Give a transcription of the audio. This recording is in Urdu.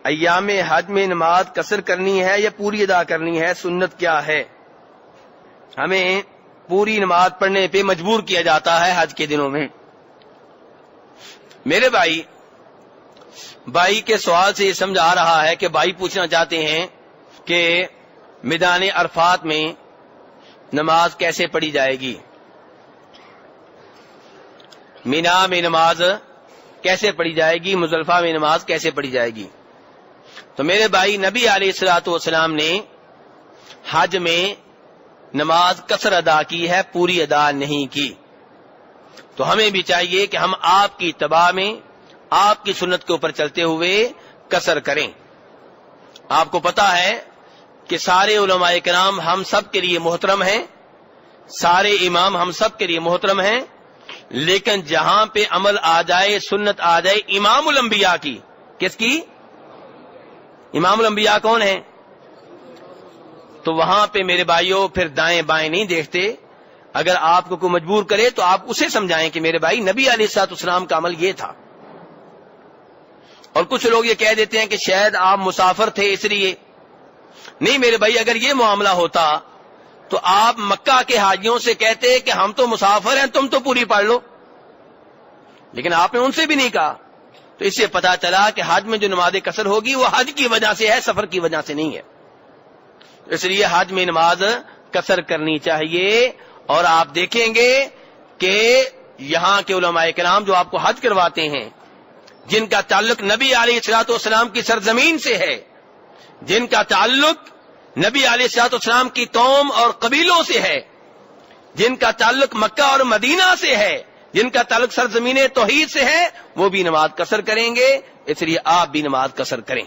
ایام حج میں نماز قصر کرنی ہے یا پوری ادا کرنی ہے؟ سنت کیا ہے؟ ہمیں پوری نماز پڑھنے پہ مجبور کیا جاتا ہے حج کے دنوں میں۔ میرے بھائی کے سوال سے یہ سمجھ آ رہا ہے کہ بھائی پوچھنا چاہتے ہیں کہ میدان عرفات میں نماز کیسے پڑھی جائے گی، مینا میں نماز کیسے پڑھی جائے گی، مزدلفہ میں نماز کیسے پڑھی جائے گی؟ تو میرے بھائی، نبی علیہ الصلوۃ والسلام نے حج میں نماز قصر ادا کی ہے، پوری ادا نہیں کی۔ تو ہمیں بھی چاہیے کہ ہم آپ کی اتباع میں، آپ کی سنت کے اوپر چلتے ہوئے قصر کریں۔ آپ کو پتا ہے کہ سارے علماء کرام ہم سب کے لیے محترم ہیں، سارے امام ہم سب کے لیے محترم ہیں، لیکن جہاں پہ عمل آ جائے، سنت آ جائے امام الانبیاء کی، کس کی؟ امام الانبیاء کون ہیں؟ تو وہاں پہ میرے بھائیوں پھر دائیں بائیں نہیں دیکھتے۔ اگر آپ کو کوئی مجبور کرے تو آپ اسے سمجھائیں کہ میرے بھائی، نبی علیہ الصلوۃ والسلام کا عمل یہ تھا۔ اور کچھ لوگ یہ کہہ دیتے ہیں کہ شاید آپ مسافر تھے اس لیے۔ نہیں میرے بھائی، اگر یہ معاملہ ہوتا تو آپ مکہ کے حاجیوں سے کہتے کہ ہم تو مسافر ہیں، تم تو پوری پڑھ لو، لیکن آپ نے ان سے بھی نہیں کہا۔ تو اس سے پتا چلا کہ حج میں جو نماز قصر ہوگی وہ حج کی وجہ سے ہے، سفر کی وجہ سے نہیں ہے۔ اس لیے حج میں نماز قصر کرنی چاہیے۔ اور آپ دیکھیں گے کہ یہاں کے علماء کرام جو آپ کو حج کرواتے ہیں، جن کا تعلق نبی علیہ الصلوۃ والسلام کی سرزمین سے ہے، جن کا تعلق نبی علیہ الصلوۃ والسلام کی قوم اور قبیلوں سے ہے، جن کا تعلق مکہ اور مدینہ سے ہے، جن کا تعلق سرزمین توحید سے ہے، وہ بھی نماز قصر کریں گے۔ اس لیے آپ بھی نماز قصر کریں۔